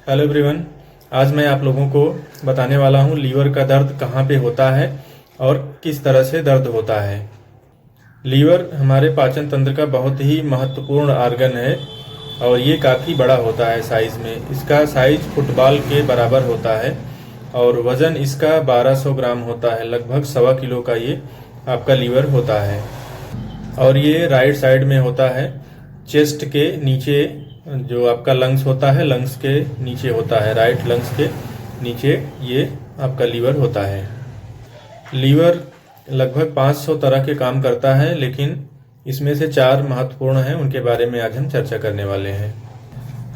Hello everyone. आज मैं आप लोगों को बताने वाला हूँ लीवर का दर्द कहाँ पे होता है और किस तरह से दर्द होता है। लीवर हमारे पाचन तंत्र का बहुत ही महत्वपूर्ण आर्गन है और ये काफ़ी बड़ा होता है साइज़ में। इसका साइज फुटबॉल के बराबर होता है और वज़न इसका 1200 ग्राम होता है। लगभग 1.25 किलो का ये आपका लीवर होता है और ये राइट साइड में होता है। चेस्ट के नीचे जो आपका लंग्स होता है, लंग्स के नीचे होता है, राइट लंग्स के नीचे ये आपका लीवर होता है। लीवर लगभग 500 तरह के काम करता है, लेकिन इसमें से 4 महत्वपूर्ण हैं, उनके बारे में आज हम चर्चा करने वाले हैं।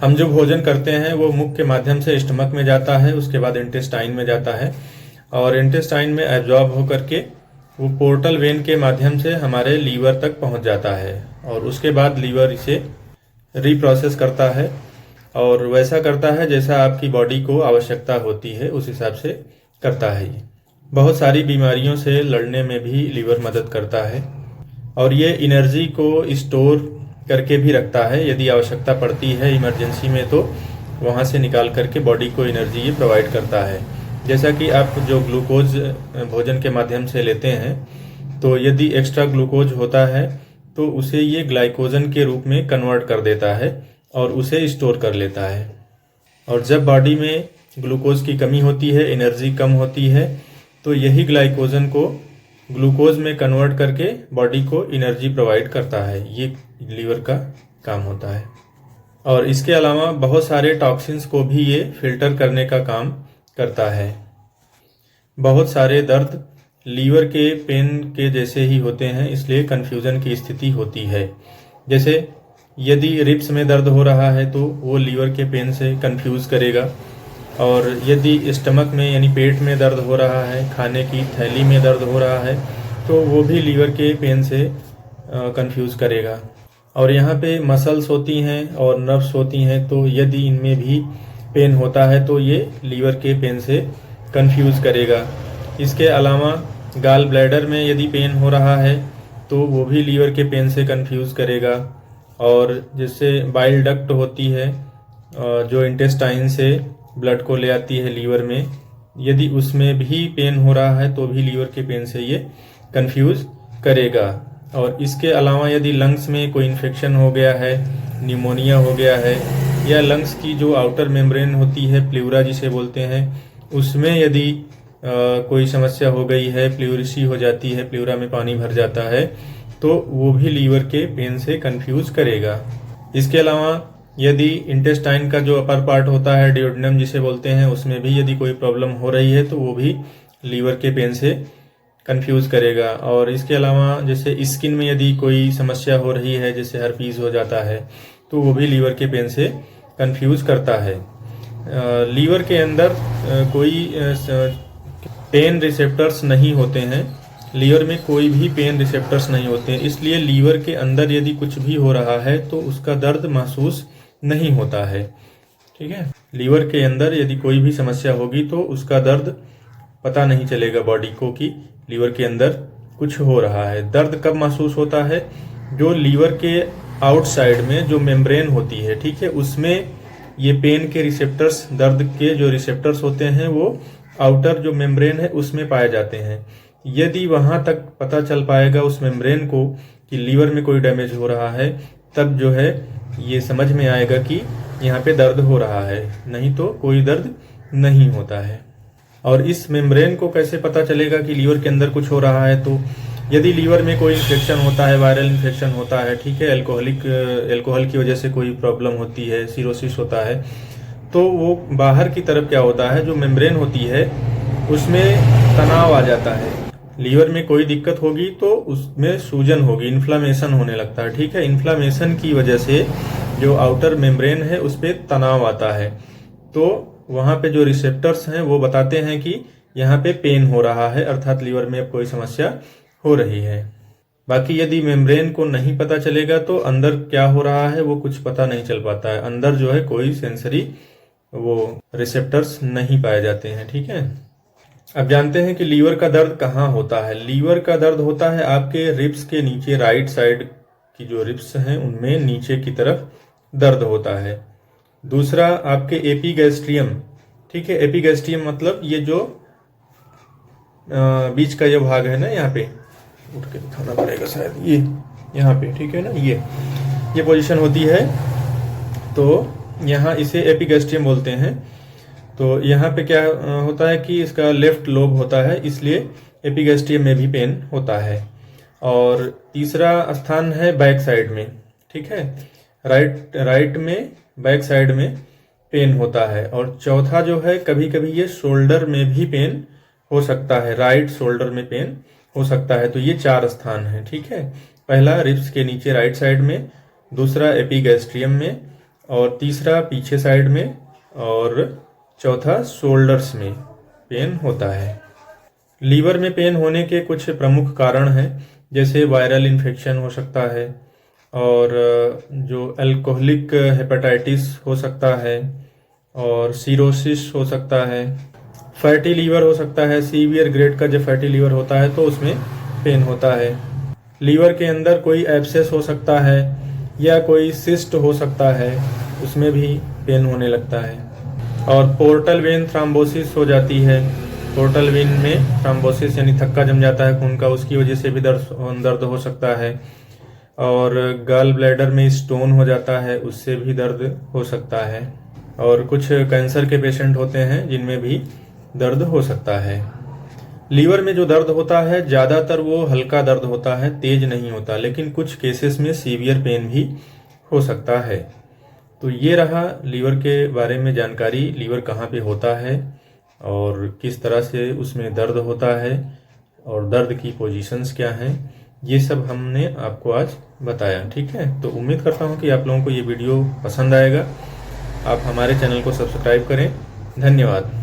हम जो भोजन करते हैं वो मुख के माध्यम से स्टमक में जाता है, उसके बाद इंटेस्टाइन में जाता है और इंटेस्टाइन में एब्जॉर्ब होकर के वो पोर्टल वेन के माध्यम से हमारे लीवर तक पहुंच जाता है और उसके बाद लीवर इसे रीप्रोसेस करता है और वैसा करता है जैसा आपकी बॉडी को आवश्यकता होती है, उस हिसाब से करता है। ये बहुत सारी बीमारियों से लड़ने में भी लीवर मदद करता है और ये एनर्जी को स्टोर करके भी रखता है। यदि आवश्यकता पड़ती है इमरजेंसी में तो वहाँ से निकाल करके बॉडी को एनर्जी ये प्रोवाइड करता है। जैसा कि आप जो ग्लूकोज भोजन के माध्यम से लेते हैं, तो यदि एक्स्ट्रा ग्लूकोज होता है तो उसे ये ग्लाइकोजन के रूप में कन्वर्ट कर देता है और उसे स्टोर कर लेता है। और जब बॉडी में ग्लूकोज की कमी होती है, एनर्जी कम होती है, तो यही ग्लाइकोजन को ग्लूकोज में कन्वर्ट करके बॉडी को एनर्जी प्रोवाइड करता है। ये लीवर का काम होता है और इसके अलावा बहुत सारे टॉक्सिन्स को भी ये फिल्टर करने का काम करता है। बहुत सारे दर्द लीवर के पेन के जैसे ही होते हैं, इसलिए कन्फ्यूज़न की स्थिति होती है। जैसे यदि रिब्स में दर्द हो रहा है तो वो लीवर के पेन से कन्फ्यूज़ करेगा, और यदि स्टमक में यानी पेट में दर्द हो रहा है, खाने की थैली में दर्द हो रहा है, तो वो भी लीवर के पेन से कन्फ्यूज़ करेगा। और यहाँ पे मसल्स होती हैं और नर्व्स होती हैं, तो यदि इनमें भी पेन होता है तो ये लीवर के पेन से कन्फ्यूज़ करेगा। इसके अलावा गाल ब्लैडर में यदि पेन हो रहा है तो वो भी लीवर के पेन से कन्फ्यूज़ करेगा। और जैसे बाइल डक्ट होती है जो इंटेस्टाइन से ब्लड को ले आती है लीवर में, यदि उसमें भी पेन हो रहा है तो भी लीवर के पेन से ये कन्फ्यूज़ करेगा। और इसके अलावा यदि लंग्स में कोई इन्फेक्शन हो गया है, निमोनिया हो गया है, या लंग्स की जो आउटर मेम्ब्रेन होती है, प्लूरा जिसे बोलते हैं, उसमें यदि कोई समस्या हो गई है, प्लूरिसी हो जाती है, प्लूरा में पानी भर जाता है, तो वो भी लीवर के पेन से कंफ्यूज करेगा। इसके अलावा यदि इंटेस्टाइन का जो अपर पार्ट होता है, डियोडेनम जिसे बोलते हैं, उसमें भी यदि कोई प्रॉब्लम हो रही है तो वो भी लीवर के पेन से कंफ्यूज करेगा। और इसके अलावा जैसे स्किन में यदि कोई समस्या हो रही है, जैसे हर्पीज हो जाता है, तो वो भी लीवर के पेन से कंफ्यूज करता है। लीवर के अंदर कोई पेन रिसेप्टर्स नहीं होते हैं, लीवर में कोई भी पेन रिसेप्टर्स नहीं होते हैं, इसलिए लीवर के अंदर यदि कुछ भी हो रहा है तो उसका दर्द महसूस नहीं होता है। ठीक है, लीवर के अंदर यदि कोई भी समस्या होगी तो उसका दर्द पता नहीं चलेगा बॉडी को कि लीवर के अंदर कुछ हो रहा है। दर्द कब महसूस होता है? जो लीवर के आउटसाइड में जो मेम्ब्रेन होती है, ठीक है, उसमें ये पेन के रिसेप्टर्स, दर्द के जो रिसेप्टर्स होते हैं, वो आउटर जो मेम्ब्रेन है उसमें पाए जाते हैं। यदि वहां तक पता चल पाएगा उस मेम्ब्रेन को कि लीवर में कोई डैमेज हो रहा है, तब जो है ये समझ में आएगा कि यहाँ पे दर्द हो रहा है, नहीं तो कोई दर्द नहीं होता है। और इस मेम्ब्रेन को कैसे पता चलेगा कि लीवर के अंदर कुछ हो रहा है? तो यदि लीवर में कोई इन्फेक्शन होता है, वायरल इन्फेक्शन होता है, ठीक है, एल्कोहल की वजह से कोई प्रॉब्लम होती है, सिरोसिस होता है, तो वो बाहर की तरफ क्या होता है, जो मेम्ब्रेन होती है उसमें तनाव आ जाता है। लीवर में कोई दिक्कत होगी तो उसमें सूजन होगी, इन्फ्लामेशन होने लगता है। ठीक है, इन्फ्लामेशन की वजह से जो आउटर मेम्ब्रेन है उस पर तनाव आता है, तो वहाँ पे जो रिसेप्टर्स हैं वो बताते हैं कि यहाँ पे पेन हो रहा है, अर्थात लीवर में अब कोई समस्या हो रही है। बाकी यदि मेम्ब्रेन को नहीं पता चलेगा तो अंदर क्या हो रहा है वो कुछ पता नहीं चल पाता है। अंदर जो है कोई सेंसरी वो रिसेप्टर्स नहीं पाए जाते हैं। ठीक है, अब जानते हैं कि लीवर का दर्द कहाँ होता है। लीवर का दर्द होता है आपके रिब्स के नीचे, राइट साइड की जो रिब्स हैं उनमें नीचे की तरफ दर्द होता है। दूसरा आपके एपिगैस्ट्रियम, ठीक है। एपिगैस्ट्रियम मतलब ये जो बीच का ये भाग है ना, यहाँ पे उठ के दिखाना पड़ेगा शायद, ये यहाँ पे, ठीक है ना, ये पोजीशन होती है, तो यहाँ इसे एपिगैस्ट्रियम बोलते हैं। तो यहाँ पे क्या होता है कि इसका लेफ्ट लोब होता है, इसलिए एपिगैस्ट्रियम में भी पेन होता है। और तीसरा स्थान है बैक साइड में, ठीक है, राइट में बैक साइड में पेन होता है। और चौथा जो है, कभी कभी ये शोल्डर में भी पेन हो सकता है, राइट शोल्डर में पेन हो सकता है। तो ये 4 स्थान है, ठीक है। पहला रिब्स के नीचे राइट साइड में, दूसरा एपिगैस्ट्रियम में, और तीसरा पीछे साइड में, और चौथा शोल्डर्स में पेन होता है। लीवर में पेन होने के कुछ प्रमुख कारण हैं, जैसे वायरल इन्फेक्शन हो सकता है, और जो अल्कोहलिक हेपेटाइटिस हो सकता है, और सीरोसिस हो सकता है, फैटी लीवर हो सकता है। सीवियर ग्रेड का जो फैटी लीवर होता है तो उसमें पेन होता है। लीवर के अंदर कोई एब्सेस हो सकता है, या कोई सिस्ट हो सकता है, उसमें भी पेन होने लगता है। और पोर्टल वेन थ्रोम्बोसिस हो जाती है। पोर्टल वेन में थ्रोम्बोसिस यानी थक्का जम जाता है खून का, उसकी वजह से भी दर्द हो सकता है। और गॉल ब्लैडर में स्टोन हो जाता है, उससे भी दर्द हो सकता है। और कुछ कैंसर के पेशेंट होते हैं जिनमें भी दर्द हो सकता है। लीवर में जो दर्द होता है ज़्यादातर वो हल्का दर्द होता है, तेज नहीं होता, लेकिन कुछ केसेस में सीवियर पेन भी हो सकता है। तो ये रहा लीवर के बारे में जानकारी, लीवर कहाँ पे होता है और किस तरह से उसमें दर्द होता है, और दर्द की पोजीशंस क्या हैं, ये सब हमने आपको आज बताया, ठीक है। तो उम्मीद करता हूँ कि आप लोगों को ये वीडियो पसंद आएगा। आप हमारे चैनल को सब्सक्राइब करें। धन्यवाद।